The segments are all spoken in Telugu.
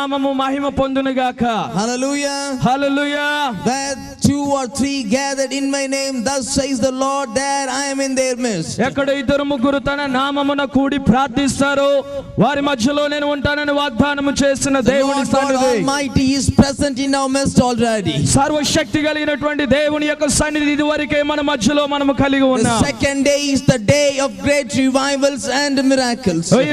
నామము మహిమ పొందునుగాక. Hallelujah. Hallelujah. Where 2 or 3 gathered in my name, thus says the Lord, there I am in their midst. ఎక్కడ ఇద్దరు ముగ్గురు తన నామమున కూడి ప్రార్థిస్తారో వారి మధ్యలో నేను ఉంటానని వాగ్దానము చేసిన దేవుని సన్నిధి. Almighty is present in our midst already. సర్వశక్తి కలిగినటువంటి దేవుని యొక్క సన్నిధి ఇదివరకే మన మధ్యలో మనము కలిగి ఉన్నాం. The second day is the day of great revivals and miracles. ఈ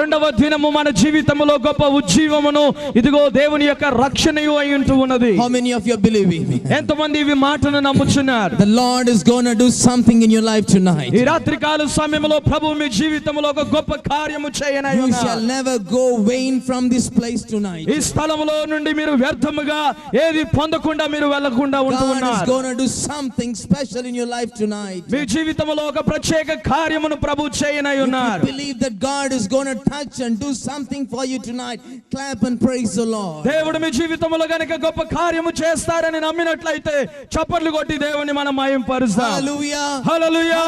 రెండవ దినము మన జీవితంలో గొప్ప ఉజ్జీవమును ఇదిగో దేవుని యొక్క రక్షణయు అయి ఉంటూ ఉన్నది. How many of you are believing me? ఎంతమంది ఇవి మాటను నమ్ముచున్నారు? The Lord is going to do something in your life tonight. ఈ రాత్రికాల సమయంలో ప్రభువు మీ జీవితంలో ఒక గొప్ప కార్యము చేయనై ఉన్నారు. You shall never go vain from this place tonight. ఈ స్థలములో నుండి మీరు వ్యర్థముగా ఏది పొందకుండా మీరు వెళ్ళకుండా ఉంటూ ఉన్నారు. God is going to do something special in your life tonight. మీ జీవితంలో ఒక ప్రత్యేక కార్యమును ప్రభువు చేయనై ఉన్నారు. If you believe that God is going to touch and do something for you tonight, clap and praise the Lord. దేవుడు మీ జీవితంలో గనుక గొప్ప కార్యము చేస్తారని నమ్మినట్లయితే చప్పట్లు కొట్టి దేవుని మనం మహిమపరుస్తాం. Hallelujah. Hallelujah.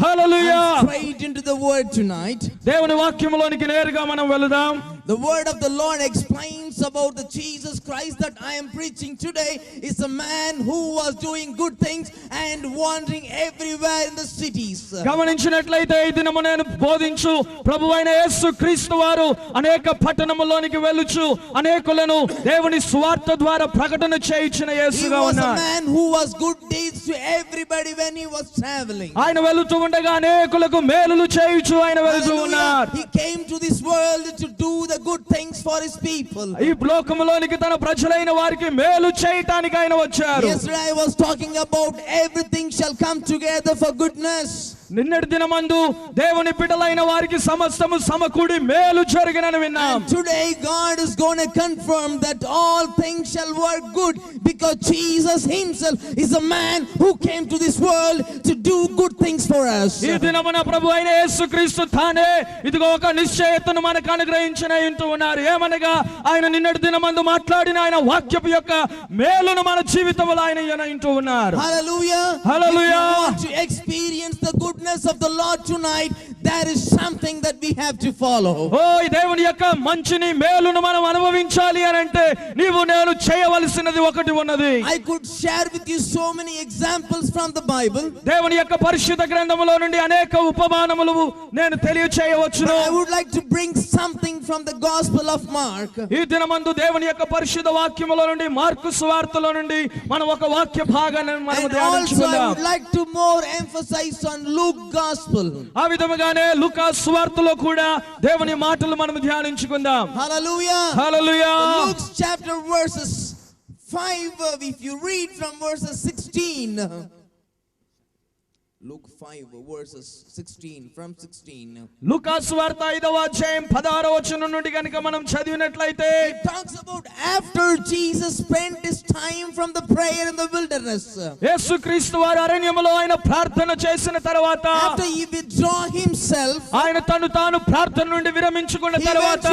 Hallelujah. Straight into the word tonight. దేవుని వాక్యములోనికి నేరుగా మనం వెళదాం. The word of the Lord explains about the Jesus Christ that I am preaching today is a man who was doing good things and wandering everywhere in the cities. గమనించినట్లయితే ఈ దినము నేను బోధించు ప్రభువైన యేసు క్రీస్తు వారు అనేక పట్టణములోనికి వెళ్ళుచు అనేకులను దేవుని సువార్త ద్వారా ప్రకటన చేయించిన యేసుగా ఉన్నారు. He was a man who was good deeds to everybody when he was traveling. ఆయన వెళుతూ ఉండగా అనేకులకు మేలులు చేయుచు ఆయన వెళుతూ ఉన్నారు. He came to this world to do the good things for his people. ఈ లోకములోనికి తన ప్రజలైన వారికి మేలు చేయటానికి ఆయన వచ్చారు. Yesterday I was talking about everything shall come together for goodness. నిన్నటి దినమందు దేవుని బిడ్డలైన వారికి సమస్తము సమకూడి మేలు జరిగినని విన్నాం. And today God is going to confirm that all things shall work good because Jesus himself is a man who came to this world to do good things for us. ఈ దినమున ప్రభువైన యేసుక్రీస్తు తానే ఇదిగో ఒక నిశ్చయతను మనకు అనుగ్రహించిన ఉంటూ ఉన్నారు. ఏమనగా ఆయన నిన్నటి దినమందు మాట్లాడిన ఆయన వాక్యపు యొక్క మేలును మన జీవితంలో ఆయన ఉంటూ ఉన్నారు. Hallelujah. Hallelujah. If you want to experience the goodness of the Lord tonight, there is something that we have to follow. ఓ ఈ దేవుని యొక్క మంచిని మేలును మనం అనుభవించాలి అని అంటే నీవు నేను చేయవలసినది ఒకటి ఉన్నది. I could share with you so many examples from the Bible. దేవుని యొక్క పరిశుద్ధ గ్రంథములో నుండి అనేక ఉపమానములు నేను తెలియచేయవచ్చును. I would like to bring something from the Gospel of Mark. ఈ దినమందు దేవుని యొక్క పరిశుద్ధ వాక్యములో నుండి మార్కు సువార్తలో నుండి మనం ఒక వాక్య భాగాన్ని మనం ధ్యానించుకుందాం. I would like to more emphasize on Luke Gospel. ఆ విధముగానే లూకా సువార్తలో కూడా దేవుని మాటలు మనం ధ్యానించుకుందాం. Hallelujah. Hallelujah. Luke chapter verses 5, if you read from verses 16. Luke 5 verses 16 from 16. లూకా సువార్త 5వ అధ్యాయం 16వ వచనం నుండి గనుక మనం చదివినట్లయితే it talks about after Jesus spent his time from the prayer in the wilderness. యేసుక్రీస్తు వారు అరణ్యములో ఆయన ప్రార్థన చేసిన తరువాత after he withdraw himself, ఆయన తను తాను ప్రార్థన నుండి విరమించుకున్న తరువాత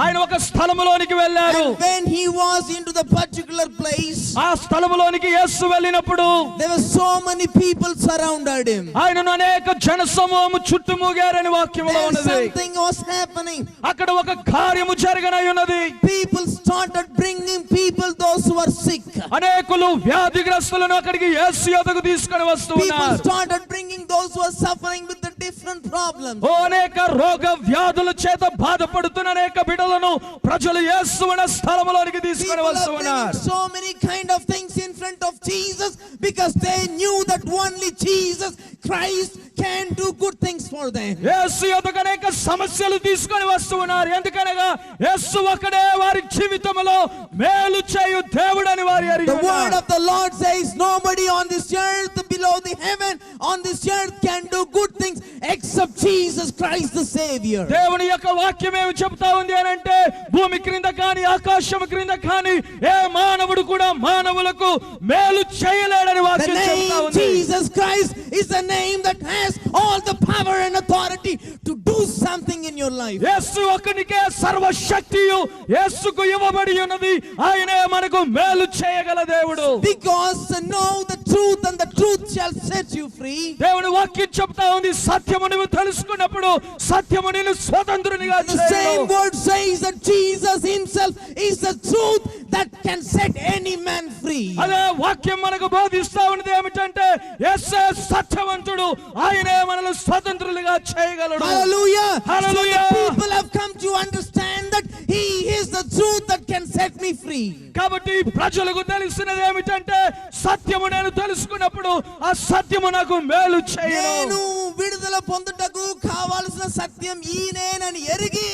ఆయన ఒక స్థలములోనికి వెళ్ళారు. and when he was into the particular place, ఆ స్థలములోనికి యేసు వెళ్ళినప్పుడు there were so many people surrounded him. ఆయనను అనేక జనసమూహము చుట్టుముగారని వాక్యములో ఉన్నది. something was happening. అక్కడ ఒక కార్యము జరగనై ఉన్నది. people started bringing people those who were sick. అనేకులు వ్యాధిగ్రస్తులను అక్కడికి యేసు యొద్దకు తీసుకొని వస్తూ ఉన్నారు. people started bringing those who were suffering with the different problems. అనేక రోగ వ్యాధుల చేత బాధపడుతున్న అనేక బిడ్డలను ప్రజలు యేసు అనే స్థలములోనికి తీసుకొని వస్తూ ఉన్నారు. so many kind of things in front of Jesus because they knew that only Jesus Christ can do good things for them. యేసు యొద్దకు అనేక సమస్యలు తీసుకొని వస్తూ ఉన్నారు. ఎందుకనగా యేసు ఒక్కడే వారి జీవితంలో మేలు చేయు దేవుడని వారు ఎరిగి ఉన్నారు. The word of the Lord says nobody on this earth below the heaven on this earth can do good things except Jesus Christ the Savior. దేవుని యొక్క వాక్యం ఏమి చెప్తా ఉంది అని అంటే భూమి క్రింద కానీ ఆకాశం క్రింద కానీ ఏ మానవుడు కూడా మానవులకు మేలు చేయలేడని వాక్యం చెప్తా ఉంది. Jesus Christ is the name that has all the power and authority to do do something in your life. యేసు ఒక్కనికే సర్వశక్తియు యేసుకు ఇవ్వబడి ఉన్నది. ఆయనే మనకు మేలు చేయగల దేవుడు. Because know the truth and the truth shall set you free. దేవుని వాక్యం చెప్తా ఉంది, సత్యము నువ్వు తెలుసుకున్నప్పుడు సత్యము నిన్ను స్వతంత్రునిగా The same చేయగలదు. word says that Jesus himself is the truth that can set any man free. అదే వాక్యం మనకు బోధిస్తా ఉన్నది ఏమిటంటే యేసే సత్యవంతుడు, ఆయనే మనల్ని స్వతంత్రులుగా చేయగలడు. Hallelujah. Hallelujah. So the people have come to understand that he is the truth that can set me free. కాబట్టి ప్రజలకు తెలిసినది ఏమిటంటే సత్యము నేను తెలుసుకున్నప్పుడు ఆ సత్యము నాకు మేలు చేయను. నేను విడుదల పొందుటకు కావాల్సిన సత్యం ఈయనేనని ఎరిగి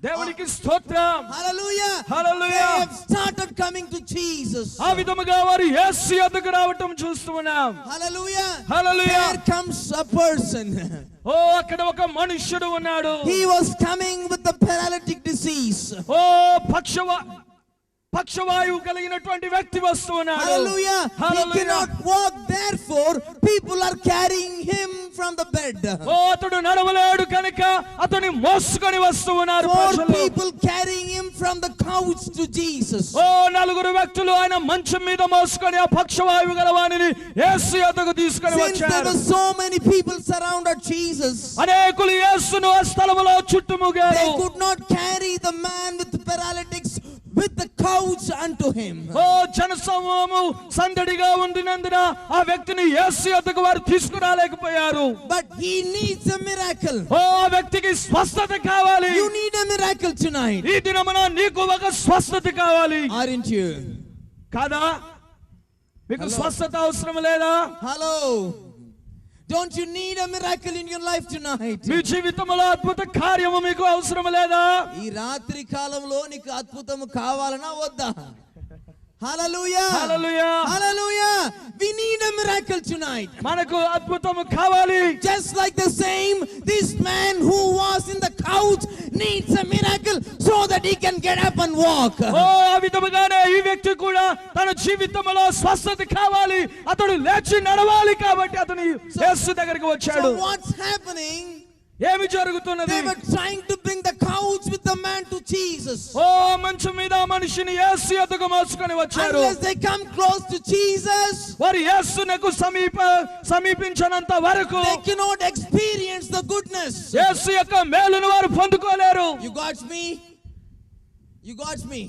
దేవునికి స్తోత్రం. Hallelujah. Hallelujah. They have started coming to Jesus. ఆ విధముగా వారు యేసు యొద్దకు రావటం చూస్తున్నాం. Hallelujah. Hallelujah. There comes a person. ఓ అక్కడ ఒక మనుష్యుడు ఉన్నాడు. He was coming with the paralytic disease. ఓ పక్షవాయువు కలిగినటువంటి వ్యక్తి వస్తున్నాడు. Hallelujah. He Hallelujah. cannot walk, therefore people are carrying him from the bed. ఓ అతడు నడవలేడు కనుక అతని మోసుకొని వస్తున్నారు Four ప్రజలు. people carrying him from the couch to Jesus. ఓ నలుగురు వ్యక్తులు ఆయన మంచం మీద మోసుకొని ఆ పక్షవాయువు గల వానిని యేసు యొద్దకు తీసుకొని Since there వచ్చారు. were so many people surrounded Jesus, అనేకులు యేసును ఆ స్థలములో చుట్టుముగారు. they could not carry the man with the paralytics with the couch unto him. ఓ జనసమూహము సందడిగా ఉండినందున ఆ వ్యక్తిని యేసు యొద్దకు వారు తీసుకురాలేకపోయారు. But he needs a miracle. ఓ ఆ వ్యక్తికి స్వస్థత కావాలి. You need a miracle tonight, ఈ దినమున నీకు ఒక స్వస్థత కావాలి aren't you? కాదా? మీకు స్వస్థత అవసరం లేదా? Hello. Don't you need a miracle in your life tonight? మీ జీవితంలో అద్భుత కార్యము మీకు అవసరం లేదా? ఈ రాత్రి కాలంలో నీకు అద్భుతము కావాలనా వద్దా? Hallelujah. Hallelujah. Hallelujah. We need a miracle tonight. మనకు అద్భుతము కావాలి. Just like the same, this man who was in the couch needs a miracle so that he can get up and walk. ఓ ఆ విధముగానే ఈ వ్యక్తి కూడా తన జీవితంలో స్వస్థత కావాలి. అతడు లేచి నడవాలి కాబట్టి అతను యేసు దగ్గరికి వచ్చాడు. So what's happening? ఏమి జరుగుతున్నది? They were trying to bring the couch with the man to Jesus. ఓ మంచం మీద ఆ మనిషిని యేసు యొద్దకు మోసుకొని వచ్చారు. Unless they come close to Jesus, వారు యేసునకు సమీపించినంత వరకు they cannot experience the goodness. యేసు యొక్క మేలును వారు పొందుకోలేరు. You got me? You got me?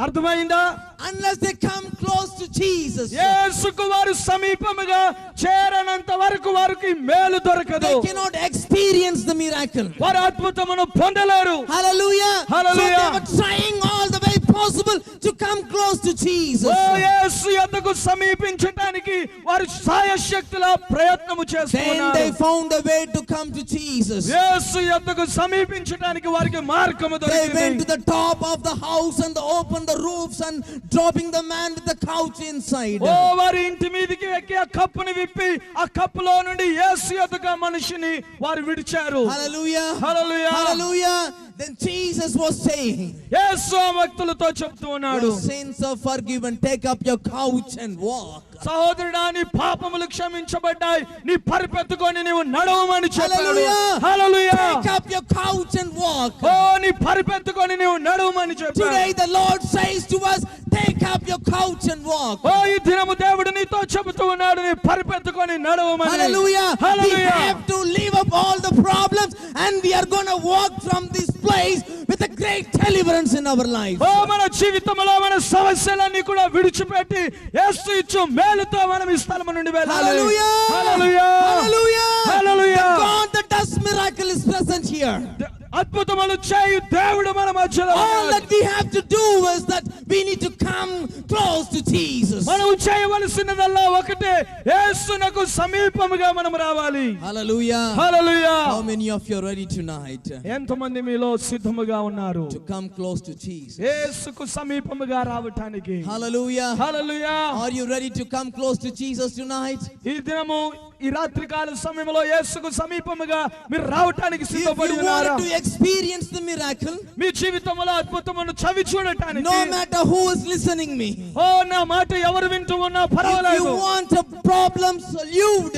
అర్థమైందా? Unless they come close to Jesus, యేసుకు వారు సమీపముగా చేరనంత వరకు వారికి మేలు దొరకదు. they cannot experience the miracle. వారు అద్భుతమును పొందలేరు. Hallelujah. Hallelujah. So they were trying all the way possible to come close to Jesus. ఓ యేసు యొద్దకు సమీపించడానికి వారు సాయశక్తుల ప్రయత్నము Then చేస్తున్నారు. they found a way to come to Jesus. యేసు యొద్దకు సమీపించడానికి వారికి మార్గము They went to దొరికింది. the top of the house and they opened the roofs and dropping the man with the couch inside. ఓ వారి ఇంటి మీదకి ఎక్కి ఆ కప్పుని విప్పి ఆ కప్పులో నుండి యేసు యొద్దకు ఆ మనిషిని వారు విడిచారు. Hallelujah. Hallelujah. Hallelujah. Then Jesus was saying, యేసు ఆ వ్యక్తులతో చెప్తూ ఉన్నాడు, your sins are forgiven. Take up your couch and walk. సహోదరుడా నీ పాపములు క్షమించబడ్డాయి, నీ పరిపెత్తుకొని నీవు నడవమని చెప్పాడు. Hallelujah. Hallelujah. Take up your couch and walk. ఓ నీ పరిపెత్తుకొని నీవు నడవమని చెప్పాడు. Today the Lord says to us, take up your couch and walk. ఓ ఈ దినము దేవుడు నీతో చెబుతూ ఉన్నాడు, నీ పరిపెత్తుకొని నడవమని. Hallelujah. We hallelujah. have to leave up all the problems and we are going to walk from this place with a great deliverance in our life. ఓ మన జీవితంలో మన సమస్యలన్నీ కూడా విడిచిపెట్టి యేసు ఇచ్చు మేలుతో మనం ఈ స్థలము నుండి వెళ్ళాలి. Hallelujah. Hallelujah. Hallelujah. Hallelujah. The God that does miracle is present here. అద్భుతములు చేయు దేవుడు మన మధ్యలో All ఉన్నాడు. that we have to do is that we need to come close to Jesus. మనం చేయవలసినదల్లా ఒకటే, యేసునకు సమీపముగా మనం రావాలి. Hallelujah. Hallelujah. How many of you are ready tonight ఎంతమంది మీలో సిద్ధముగా ఉన్నారు to come close to Jesus? యేసుకు సమీపముగా రావటానికి? Hallelujah. Hallelujah. Are you ready to come close to Jesus tonight? ఈ దినము ఈ రాత్రికాల సమయంలో యేసుకు సమీపముగా మీరు రావటానికి If సిద్ధపడి you ఉన్నారా? want to experience the miracle, మీ జీవితంలో అద్భుతమును చవి చూడటానికి, no matter who is listening me, ఓ నా మాట ఎవరు వింటూ ఉన్నా if you పర్వాలేదు, want a problem solved,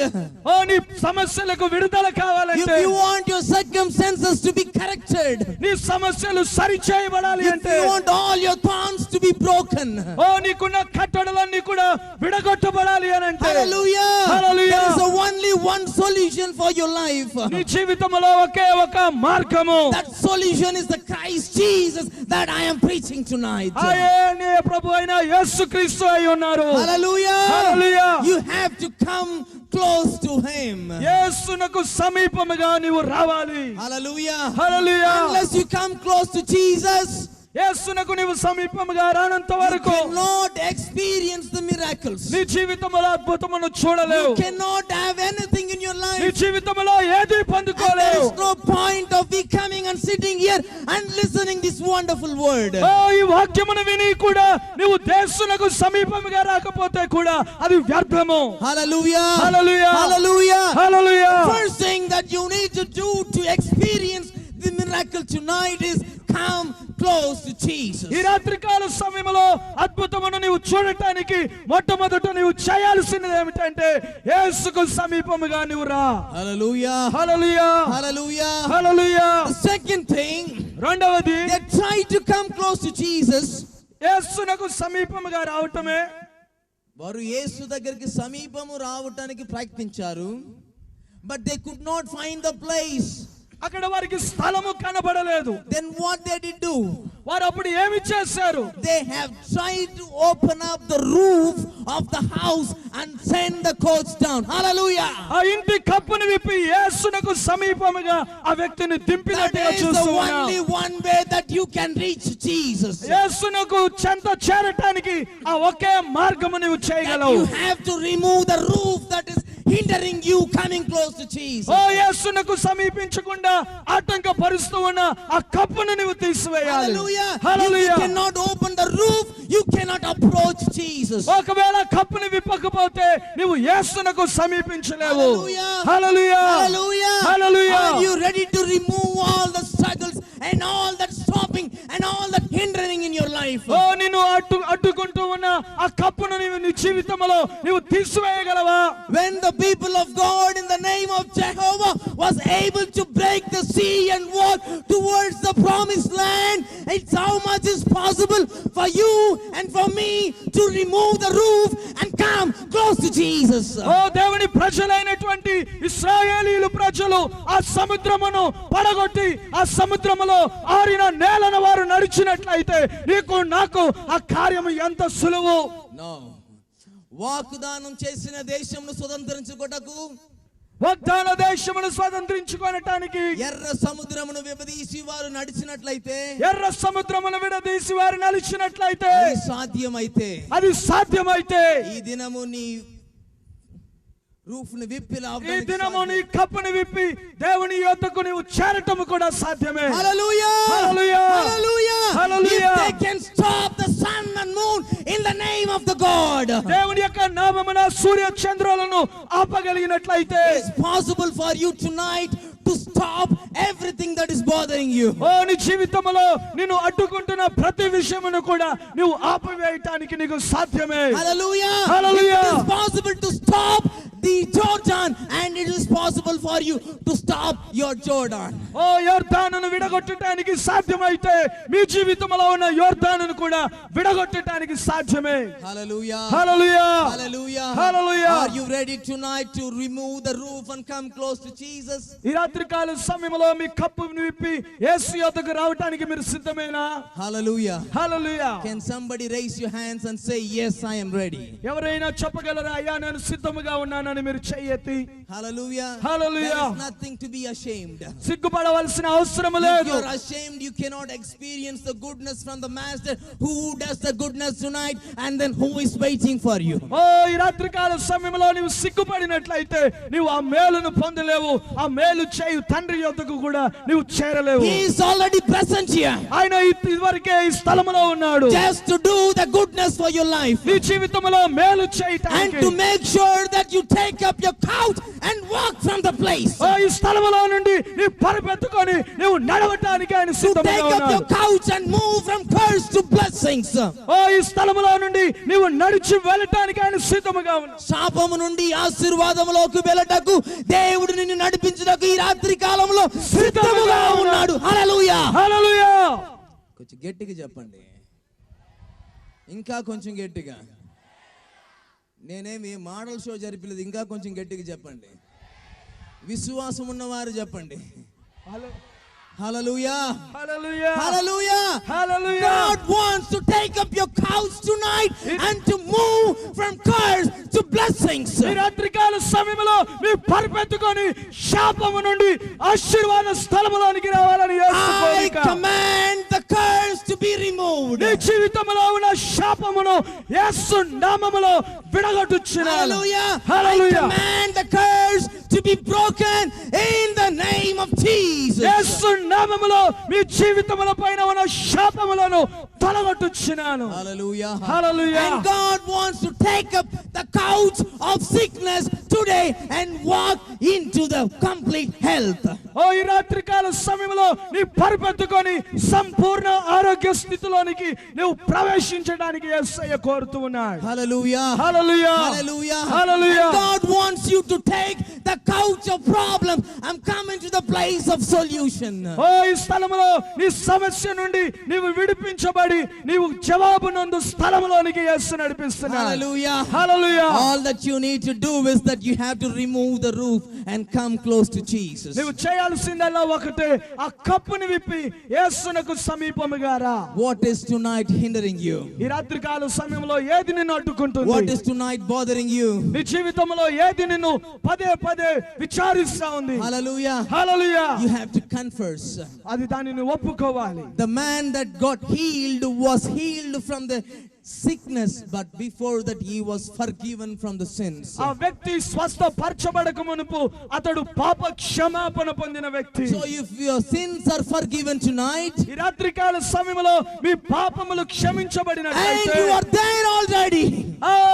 ఓ నీ సమస్యలకు విడుదల if కావాలంటే, you want your circumstances to be corrected, నీ సమస్యలు సరి చేయబడాలి if అంటే, you want all your thorns to be broken, ఓ నీకున్న కట్టడలన్నీ కూడా విడగొట్టబడాలి అని అంటే, hallelujah, Hallelujah. there is only one solution for your life. నీ జీవితంలో ఒకే ఒక మార్గము, That solution is the Christ Jesus that I am preaching tonight. ఆయనే ప్రభు అయిన యేసుక్రీస్తు అయి ఉన్నారు. Hallelujah. Hallelujah. You have to come close to him. యేసునకు సమీపముగా నీవు రావాలి. Hallelujah. Hallelujah. Unless you come close to Jesus, యేసునకు నీవు సమీపముగా రానంత you వరకు cannot experience the miracles. నీ జీవితంలో అద్భుతమును చూడలేవు. You cannot have anything in your నీ life. జీవితంలో ఏది And there పొందుకోలేవు. is no point of we coming and sitting here and listening this wonderful word. ఓ ఈ వాక్యమును విని కూడా నీవు యేసునకు సమీపముగా రాకపోతే కూడా అది వ్యర్థము. Hallelujah. Hallelujah. Hallelujah. Hallelujah. First thing that you need to do to experience the miracle tonight is come close to Jesus. ఈ రాత్రికాల సమయంలో అద్భుతమును నీవు చూడటానికి మొట్టమొదట నీవు చేయాల్సినది ఏమిటంటే యేసుకు సమీపముగా నీవు రా. Hallelujah. Hallelujah. Hallelujah. Hallelujah. The second thing, రెండవది they try to come close to Jesus. యేసునకు సమీపముగా రావటమే. వారు యేసు దగ్గరికి సమీపము రావటానికి ప్రయత్నించారు, but they could not find the place. అక్కడ వారికి స్థలము కనబడలేదు. Then what they did do? వారు అప్పుడు ఏమి చేశారు? They have tried to open up the roof of the house and send the coach down. Hallelujah. ఆ ఇంటి కప్పును విప్పి యేసునకు సమీపముగా ఆ వ్యక్తిని That దింపినట్టుగా is the చూస్తున్నాం. only one way that you can reach Jesus. యేసునకు చెంత చేరటానికి ఆ ఒకే మార్గము నీవు That చేయగలవు. you have to remove the roof that is hindering you coming close to Jesus. ఓ యేసునకు సమీపించకుండా ఆటంకపరుస్తూ ఉన్న ఆ కప్పును నీవు తీసివేయాలి. Hallelujah. If hallelujah. you cannot open the roof, you cannot approach Jesus. ఒకవేళ కప్పుని విప్పకపోతే నీవు యేసునకు సమీపించలేవు. Hallelujah. Hallelujah. Hallelujah. Hallelujah. Are you ready to remove all the struggles and all that stopping and all that hindering in your life? ఓ నిన్ను అడ్డుకుంటూ ఉన్న ఆ కప్పును నీవు నీ జీవితంలో నీవు తీసివేయగలవా? When the people of God in the name of Jehovah was able to break the sea and walk towards the promised land, it's how much is possible for you and for me to remove the roof and come close to Jesus. ఓ దేవుని ప్రజలైనటువంటి ఇశ్రాయేలీయులు ప్రజలు ఆ సముద్రమును పడగొట్టి ఆ సముద్రములో ఆరిన నేలను వారు నడిచినట్లయితే నీకు నాకు ఆ కార్యము ఎంత సులువు. No. వాగ్దానం చేసిన దేశమును స్వతంత్రించుకొటకు వాగ్దాన దేశమును స్వతంత్రించుకొనటానికి ఎర్ర సముద్రమును విభజించి వారు నడిచినట్లయితే, ఎర్ర సముద్రమును విడదీసి వారు నలిచినట్లయితే, అది సాధ్యమైతే, అది సాధ్యమైతే ఈ దినము నీ రూఫ్ ని విప్పి ఈ దినము నీ కప్పుని విప్పి దేవుని యొద్దకు నీవు చేరటము కూడా సాధ్యమే. Hallelujah. Hallelujah. Hallelujah. Hallelujah. If they can stop the sun and moon in the name of the God, దేవుని యొక్క నామమున సూర్య చంద్రులను ఆపగలిగినట్లయితే it's possible for you tonight to stop everything that is bothering you. ఓ నీ జీవితంలో నిన్ను అడ్డుకుంటున్న ప్రతి విషయమును కూడా నువ్వు ఆపివేయటానికి నీకు సాధ్యమే. Hallelujah. Hallelujah. It is possible to stop the Jordan and it is possible for you to stop your Jordan. ఓ యొర్దానును విడగొట్టడానికి సాధ్యమైతే మీ జీవితంలో ఉన్న యొర్దానును కూడా విడగొట్టడానికి సాధ్యమే. Hallelujah. Hallelujah. Hallelujah. Hallelujah. Are you ready tonight to remove the roof and come close to Jesus? ఈ రాత్రికాల సమయంలో మీ కప్పును విప్పి యేసు యొద్దకు రావడానికి మీరు సిద్ధమేనా? Hallelujah. Hallelujah. Can somebody raise your hands and say, yes, I am ready? ఎవరైనా చెప్పగలరా అయ్యా నేను సిద్ధముగా ఉన్నానని మీరు చెయ్యెత్తి? Hallelujah. Hallelujah. There is nothing to be ashamed. సిగ్గుపడవలసిన అవసరం If లేదు. you are ashamed, you cannot experience the goodness from the Master who does the goodness tonight and then who is waiting for you. ఓ ఈ రాత్రికాల సమయంలో నీవు సిగ్గుపడినట్లయితే నీవు ఆ మేలును పొందలేవు. ఆ మేలు చేయు తండ్రి యొద్దకు కూడా నీవు చేరలేవు. He is already present here. ఆయన ఇదివరకే ఈ స్థలములో ఉన్నాడు. Just to do the goodness for your life. నీ జీవితంలో మేలు And చేయటానికి to make sure that you take up your couch and walk from the place. ఓ ఈ స్థలములో నుండి నీ పరుపెత్తుకొని నీవు నడవటానికి ఆయన To సిద్ధంగా take up your ఉన్నాడు. couch and move from curse to blessing. blessings. ఓ ఈ స్థలములో నుండి నీవు నడిచి వెళ్ళటానికి ఆయన సిద్ధముగా ఉన్నాడు. శాపము నుండి ఆశీర్వాదములోకి వెళ్ళటకు దేవుడు నిన్ను నడిపించుటకు ఈ రాత్రి కాలంలో సిద్ధముగా ఉన్నాడు. హల్లెలూయా. హల్లెలూయా. కొంచెం గట్టిగా చెప్పండి, ఇంకా కొంచెం గట్టిగా. నేనేమి మోడల్ షో జరిపలేదు, ఇంకా కొంచెం గట్టిగా చెప్పండి. విశ్వాసం ఉన్నవారు చెప్పండి. Hallelujah. Hallelujah. Hallelujah. Hallelujah. God wants to take up your couch tonight and to move from curse to blessings. ఈ రాత్రికాల సమయంలో మీ పరిపెత్తుకొని శాపము నుండి ఆశీర్వాద స్థలములోనికి రావాలని యేసు I కోరిక. command the curse to be removed. నీ జీవితంలో ఉన్న శాపమును యేసు నామములో విడగొట్టుచున్నాను. Hallelujah. I Hallelujah. command the curse to be broken in the name of Jesus. యేసు నామములో మీ జీవితముల పైన ఉన్న శాపములను తొలగొట్టుచున్నాను. Hallelujah. Hallelujah. And God wants to take up the couch of sickness today and walk into the complete health. ఓ ఈ రాత్రికాల సమయంలో నీ పరిపెత్తుకొని సంపూర్ణ ఆరోగ్య స్థితిలోనికి నువ్వు ప్రవేశించడానికి యేసయ్య కోరుతూ ఉన్నాడు. Hallelujah. Hallelujah. Hallelujah. Hallelujah. And God wants you to take the couch of problem and come into the place of solution. ఓ ఈ స్థలములో నీ సమస్య నుండి నీవు విడిపించబడి నీవు జవాబునందు స్థలములోనికి యేసు నడిపిస్తున్నాడు. Hallelujah. Hallelujah. All that you need to do is that you have to remove the roof and come close to Jesus. నీవు చేయాల్సిందల్లా ఒకటే, ఆ కప్పుని విప్పి యేసునకు సమీపముగా రా. What is tonight hindering you? ఈ రాత్రికాల సమయంలో ఏది నిన్ను అడ్డుకుంటుంది? What is tonight bothering you? నీ జీవితంలో ఏది నిన్ను పదే పదే విచారిస్తా ఉంది? Hallelujah. Hallelujah. You have to confess. అది దానిని ఒప్పుకోవాలి. The man that got healed was healed from the sickness, but before that he was forgiven from the sins. ఆ వ్యక్తి స్వస్థపరచబడక మునుపు అతడు పాప క్షమాపణ పొందిన వ్యక్తి. So if your sins are forgiven tonight ఈ రాత్రికాల సమయంలో మీ పాపములు and క్షమించబడినట్లయితే you are there already,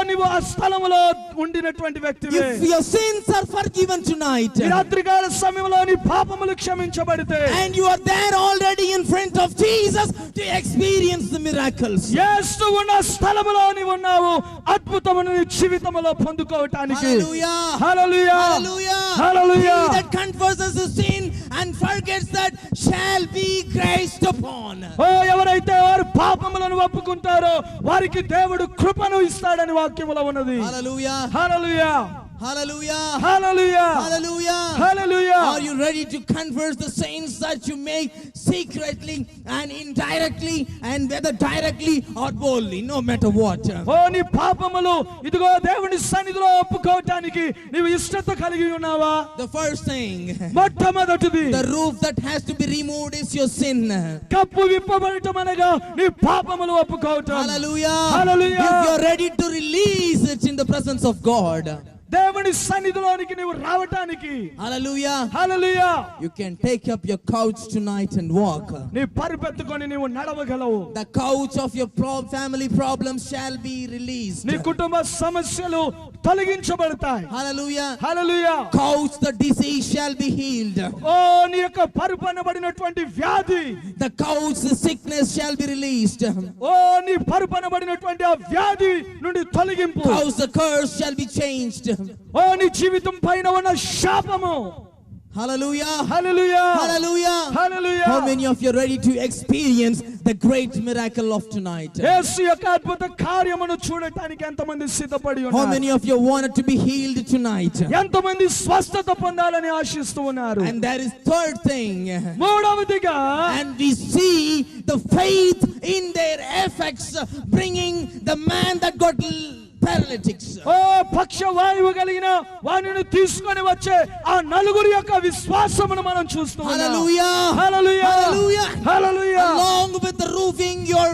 నీవు ఆ స్థలములో ఉండినటువంటి వ్యక్తివే. if your sins are forgiven tonight ఈ రాత్రికాల సమయంలో నీ పాపములు క్షమించబడితే and you are there already in front of Jesus to experience the miracles. యేసు ఉన్న స్థలములో నీవు ఉన్నావు అద్భుతమును నీ జీవితములో పొందుకోవటానికి. Hallelujah. Hallelujah. Hallelujah. Hallelujah. He that confesses his sin and forgets that shall be graced upon. ఓ ఎవరైతే వారు పాపములను ఒప్పుకుంటారో వారికి దేవుడు కృపను ఇస్తాడని వాక్యములో ఉన్నది. Hallelujah. Hallelujah. Hallelujah. Hallelujah. Hallelujah. Hallelujah. Are you ready to confess the sins that you make secretly and indirectly and whether directly or boldly, no matter what? ఓ నీ పాపములు ఇదిగో దేవుని సన్నిధిలో ఒప్పుకోవటానికి నీవు ఇష్టత కలిగి ఉన్నావా? The first thing, మొట్టమొదటిది the roof that has to be removed is your sin. కప్పు విప్పబడటం అనగా నీ పాపములు ఒప్పుకోవటం. Hallelujah. Hallelujah. If you're ready to release it in the presence of God. దేవుని సన్నిధిలోనికి నీవు రావటానికి. Hallelujah. Hallelujah. You can take up your couch tonight and walk. నీ పరిపెత్తుకొని నీవు నడవగలవు. The couch of your family problems shall be released. నీ కుటుంబ సమస్యలు తొలగించబడతాయి. Hallelujah. Hallelujah. Couch, the disease shall be healed. ఓ నీ యొక్క పరుపనబడినటువంటి వ్యాధి, The couch, the sickness shall be released. ఓ నీ పరుపనబడినటువంటి ఆ వ్యాధి నుండి తొలగింపు. Couch, the curse shall be changed. ఓ నీ జీవితం పైన ఉన్న శాపము. Hallelujah. Hallelujah. Hallelujah. Hallelujah. How many of you are ready to experience the great miracle of tonight? యేసు యొక్క అద్భుత కార్యమును చూడటానికి ఎంతమంది సిద్ధపడి How ఉన్నారు? many of you wanted to be healed tonight? ఎంతమంది స్వస్థత పొందాలని ఆశిస్తూ ఉన్నారు? And there is third thing. మూడవదిగా And we see the faith in their effects bringing the man that got paralytics. ఓ పక్షవాయువు కలిగిన వానిని తీసుకొని వచ్చే ఆ నలుగురి యొక్క విశ్వాసమును మనం చూస్తూ ఉన్నాం. Hallelujah. Hallelujah. Hallelujah. Hallelujah. Along with the roofing, your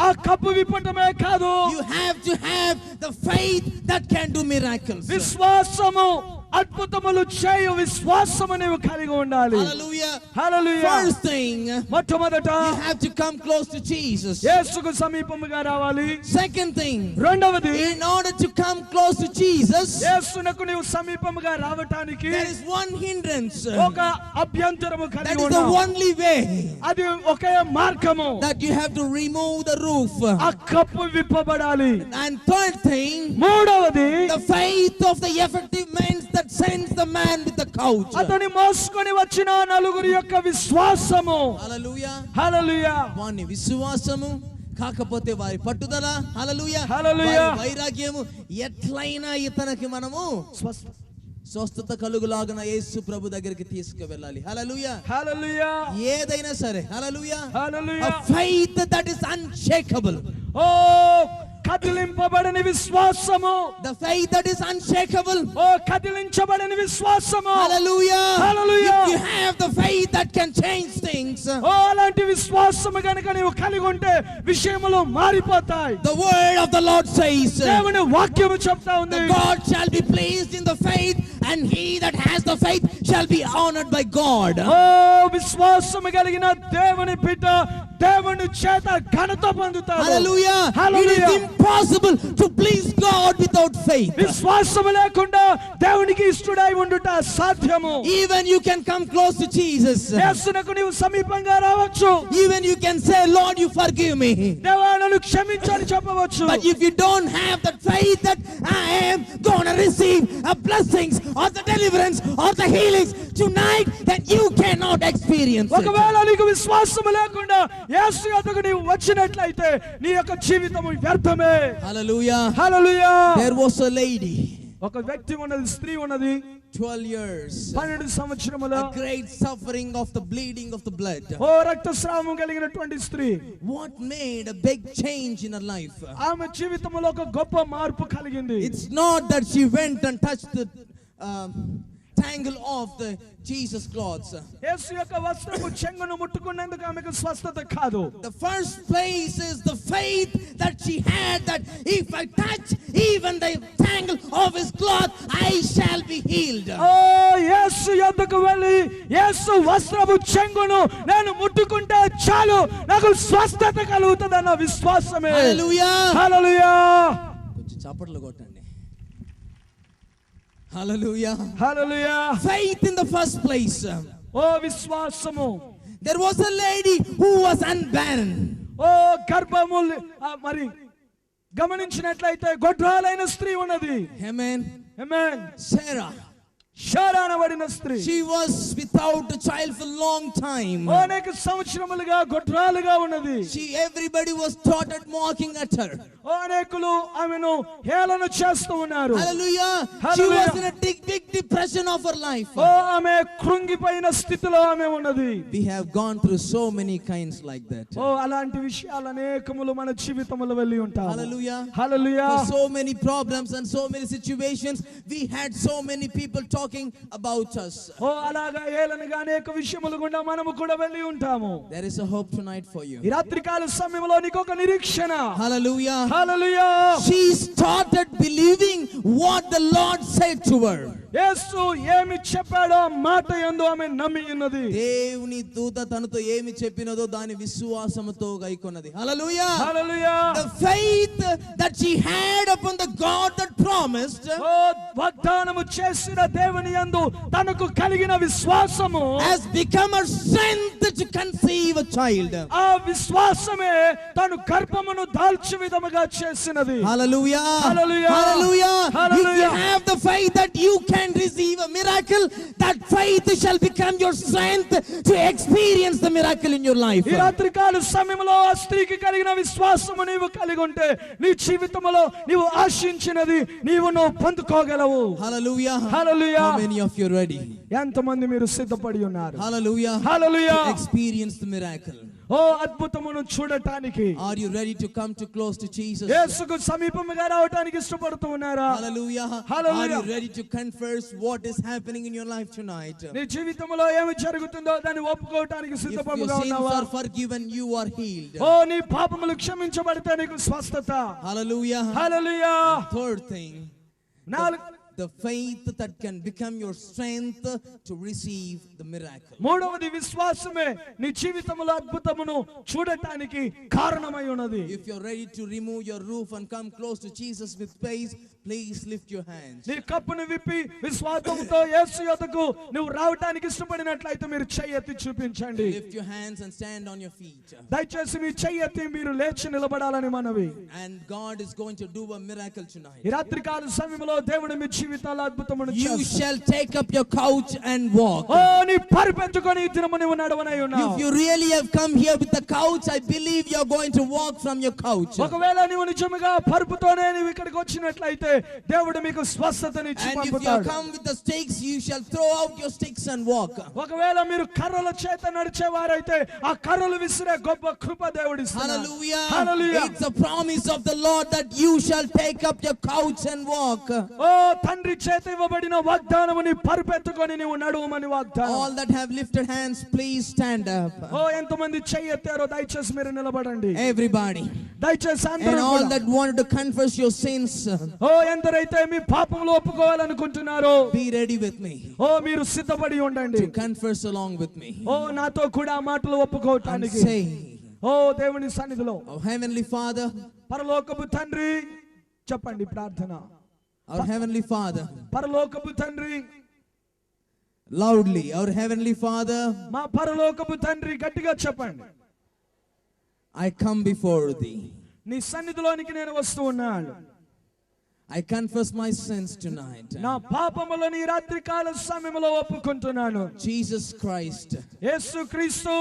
ఆ కప్పు విప్పటమే కాదు, you have to have the faith that can do miracles. విశ్వాసము అద్భుతములు చేయు విశ్వాసము నీవు కలిగి ఉండాలి. Hallelujah. హల్లెలూయా. First thing, మొట్టమొదట you have to come close to Jesus. యేసుకు సమీపముగా రావాలి. Second thing, రెండవది, in order to come close to Jesus, యేసునకు నీవు సమీపముగా రావటానికి there is one hindrance. ఒక అభ్యంతరము That కలిగి is the ఉన్నావు. only way, అది ఒకే మార్గము. that you have to remove the roof. ఆ కప్పు విప్పబడాలి. And third thing, మూడవది, the faith of the effective man that sends the man with the couch. అతని మోసుకొని వచ్చిన నలుగురి యొక్క విశ్వాసము. Hallelujah. హల్లెలూయా. వాని విశ్వాసము కాకపోతే వారి పట్టుదల. హల్లెలూయా. హల్లెలూయా. వారి వైరాగ్యము ఎట్లయినా ఇతనికి మనము స్వస్థత కలుగులాగున యేసు ప్రభు దగ్గరికి తీసుకువెళ్ళాలి. హల్లెలూయా. హల్లెలూయా. ఏదైనా సరే. హల్లెలూయా. హల్లెలూయా. A faith that is unshakable. ఓ కదిలింపబడని విశ్వాసము. The faith that is unshakable. ఓ కదిలించబడని విశ్వాసము. Hallelujah. Hallelujah. If you have the faith that can change things, ఓ అలాంటి విశ్వాసము గనుక నీవు కలిగి ఉంటే విషయములు మారిపోతాయి. the word of the Lord says, దేవుని వాక్యము చెప్తా ఉంది, the God shall be pleased in the faith, and he that has the faith shall be honored by God. ఓ విశ్వాసము కలిగిన దేవుని బిడ్డ దేవుని చేత ఘనత పొందుతాడు. Hallelujah. Hallelujah. It is impossible to please God without faith. విశ్వాసము లేకుండా దేవునికి ఇష్టడై ఉండుట సాధ్యము. Even you can come close to Jesus. యేసునకు నీవు సమీపంగా రావచ్చు. Even you can say, Lord, you forgive me. దేవా నన్ను క్షమించు అని చెప్పవచ్చు. But if you don't have that faith that I am gonna receive a blessings or the deliverance or the healings tonight, then you cannot experience it. ఒకవేళ నీకు విశ్వాసము లేకుండా యేసు యొద్దకు నీవు వచ్చినట్లయితే నీ యొక్క జీవితము వ్యర్థమే. Hallelujah. Hallelujah. There was a lady, ఒక వ్యక్తి ఉన్నది, స్త్రీ ఉన్నది, 12 years, 12 సంవత్సరముల a great suffering of the bleeding of the blood. ఓ రక్తస్రావం కలిగినటువంటి స్త్రీ. What made a big change in her life? ఆమె జీవితంలో ఒక గొప్ప మార్పు కలిగింది. It's not that she went and touched the tangle of the Jesus clothes. యేసు యొక్క వస్త్రపు చెంగును ముట్టుకున్నందుకు ఆమెకు స్వస్థత కాదు. The first place is the faith that she had, that if I touch even the tangle of his cloth, I shall be healed. ఓ యేసు యొద్దకు వెళ్ళి యేసు వస్త్రపు చెంగును నేను ముట్టుకుంటే చాలు నాకు స్వస్థత కలుగుతుందన్న విశ్వాసమే. Hallelujah. హల్లెలూయా. కొంచెం చప్పట్లు కొట్టండి. Hallelujah. Hallelujah. Faith in the first place. ఓ విశ్వాసము. There was a lady who was unbarren. ఓ గర్భము మరి గమనించినట్లయితే గొడ్రాలైన స్త్రీ ఉన్నది. Amen. ఆమేన్. Sarah. షారా అనబడిన స్త్రీ. She was without a child for a long time. అనేక సంవత్సరములుగా గొడ్రాలుగా ఉన్నది. Everybody was taught at mocking at her. అనేకులు ఆమెను హేళన చేస్తూ ఉన్నారు. Hallelujah. She Hallelujah. was in a big depression of her life. ఆమె కృంగిపోయిన స్థితిలో ఆమె ఉన్నది. We have gone through so many kinds like that. అలాంటి విషయాలు అనేకములు మన జీవితంలో వెళ్ళి ఉంటాయి. Hallelujah. Hallelujah. For so many problems and so many situations, we had so many people talking about us. అలాగా హేళనగా అనేక విషయములు గుండా మనము కూడా వెళ్ళి ఉంటాము. There is a hope tonight for you. ఈ రాత్రికాల సమయంలో నీకు ఒక నిరీక్షణ. Hallelujah. Hallelujah. She started believing what the Lord said to her. యేసు ఏమి చెప్పాడో మాట యందు ఆమె నమ్మి ఉన్నది. దేవుని దూత తనతో ఏమి చెప్పినదో దాని విశ్వాసముతో గైకొన్నది. Hallelujah. Hallelujah. The faith that she had upon the God that promised వాగ్దానము చేసిన దేవుని యందు తనకు కలిగిన విశ్వాసము has become her strength to conceive a child. ఆ విశ్వాసమే తను గర్భమును దాల్చే విధముగా చేసినది. Hallelujah. Hallelujah. Hallelujah. Hallelujah. If you have the faith that you can receive a miracle, that faith shall become your strength to experience the miracle in your life. ఈ రాత్రికాల సమయంలో ఆ స్త్రీకి కలిగిన విశ్వాసము నీవు కలిగి ఉంటే నీ జీవితంలో నీవు ఆశించినది నీవు పొందుకోగలవు. Hallelujah. Hallelujah. How many of you ready? ఎంతమంది మీరు సిద్ధపడి ఉన్నారు? Hallelujah. Hallelujah. To experience the miracle. అద్భుతమును చూడటానికి Are you ready to come too close to Jesus? యేసుకు సమీపముగా రావడానికి ఇష్టపడుతూ ఉన్నారా? Hallelujah. Hallelujah. Are you ready to confess what is happening in your life tonight? నీ జీవితంలో ఏమి జరుగుతుందో దాన్ని ఒప్పుకోవడానికి If your సిద్ధపడుగా sins ఉన్నావా? are forgiven, you are healed. నీ పాపములు క్షమించబడితే నీకు స్వస్థత. Hallelujah. Hallelujah. Third thing, the faith that can become your strength to receive the miracle. మూడవది విశ్వాసమే నీ జీవితంలో అద్భుతమును చూడటానికి కారణమై ఉన్నది. If you're ready to remove your roof and come close to Jesus with faith, please lift your hands. నీ కప్పును విప్పి విశ్వాసంతో యేసు యొద్దకు నువ్వు రావడానికి ఇష్టపడినట్లయితే మీరు చెయ్యి ఎత్తి చూపించండి. Lift your hands and stand on your feet. దయచేసి మీ చెయ్యి ఎత్తి మీరు లేచి నిలబడాలని మనవి. And God is going to do a miracle tonight. ఈ రాత్రికాల సమయంలో దేవుడు మీ జీవితాల అద్భుతమును You చేస్తాడు. shall take up your couch and walk. ఓ నీ పరిపెత్తుకొని ఈ దినము నీవు నడవనై ఉన్నావు. If you really have come here with the couch, I believe you're going to walk from your couch. ఒకవేళ నీవు నిజముగా పరుపుతోనే నీవు ఇక్కడికి వచ్చినట్లయితే దేవుడు మీకు స్వస్థతని ఇచ్చి And if you పంపుతాడు. come with the sticks, you shall throw out your sticks and walk. ఒకవేళ మీరు కర్రల చేత నడిచేవారైతే ఆ కర్రలు విసిరే గొప్ప కృప దేవుడు ఇస్తున్నాడు. Hallelujah. Hallelujah. It's a promise of the Lord that you shall take up your couch and walk. ఓ తండ్రి చేత ఇవ్వబడిన వాగ్దానము నీ పరుపెత్తుకొని నీవు నడువమని వాగ్దానం. All that have lifted hands, please stand up. ఓ ఎంతమంది చెయ్యి ఎత్తారో దయచేసి మీరు నిలబడండి. Everybody. దయచేసి And అందరూ all కూడా. that wanted to confess your sins, ఓ ఎందరైతే మీ పాపములు ఒప్పుకోవాలనుకుంటున్నారో be ready with me ఓ మీరు సిద్ధపడి ఉండండి. to confess along with me. ఓ నాతో కూడా ఆ మాటలు And ఒప్పుకోవటానికి. say, ఓ దేవుని సన్నిధిలో our Heavenly Father, పరలోకపు తండ్రి చెప్పండి ప్రార్థన. our Heavenly Father, పరలోకపు తండ్రి, loudly, our Heavenly Father, మా పరలోకపు తండ్రి గట్టిగా చెప్పండి. I come before thee. నీ సన్నిధిలోనికి నేను వస్తూ ఉన్నాను. I confess my sins tonight. నా పాపములను ఈ రాత్రి కాల సమయంలో ఒప్పుకుంటున్నాను. Jesus Christ, యేసు క్రీస్తు,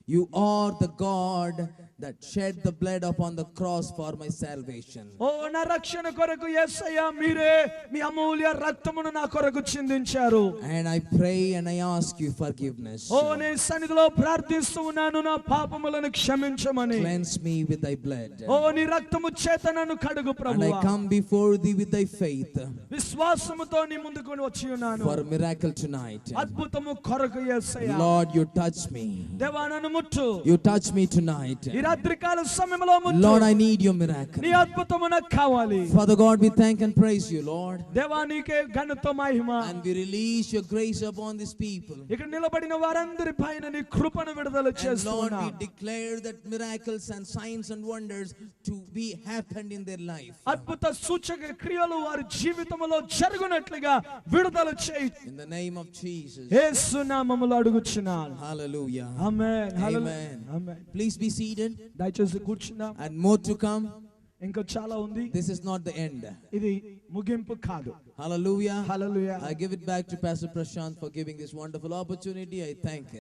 you are the God that shed the blood upon the cross for my salvation. ఓ నా రక్షణ కొరకు యేసయ్య మీరే మీ అమూల్య రక్తమును నా కొరకు చిందించారు. And I pray and I ask you forgiveness. ఓ నీ సన్నిధిలో ప్రార్థిస్తూ ఉన్నాను నా పాపములను క్షమించమని. Cleanse me with thy blood. ఓ నీ రక్తము చేత నన్ను కడుగు And I ప్రభువా. come before thee with thy faith విశ్వాసముతో నీ ముందుకు వచ్చి ఉన్నాను. for a miracle tonight. అద్భుతము కొరకు యేసయ్య. Lord, you touch me. దేవా నన్ను ముట్టు. You touch me tonight. ఈ రాత్రికాల సమయంలో ముట్టు. Lord, I need your miracle. నీ అద్భుతము నాకు కావాలి. Father God, we thank and praise you, Lord. దేవా నీకే ఘనత మహిమ. And we release your grace upon these people. ఇక్కడ నిలబడిన వారందరి పైన నీ కృపను విడుదల And చేస్తున్నా. Lord, we declare that miracles and signs and wonders to be happened in their life. అద్భుత సూచక క్రియలు వారి జీవితంలో జరుగునట్లుగా విడుదల చేయి. In the name of Jesus. యేసు నామములో అడుగుచున్నాను. Hallelujah. Amen. Amen. Amen. Please be seated. దయచేసి కూర్చుందాం. And more to come. ఇంకా చాలా ఉంది. This is not the end. ఇది ముగింపు కాదు. Hallelujah. Hallelujah. I give it back to Pastor Prashant for giving this wonderful opportunity. I thank him.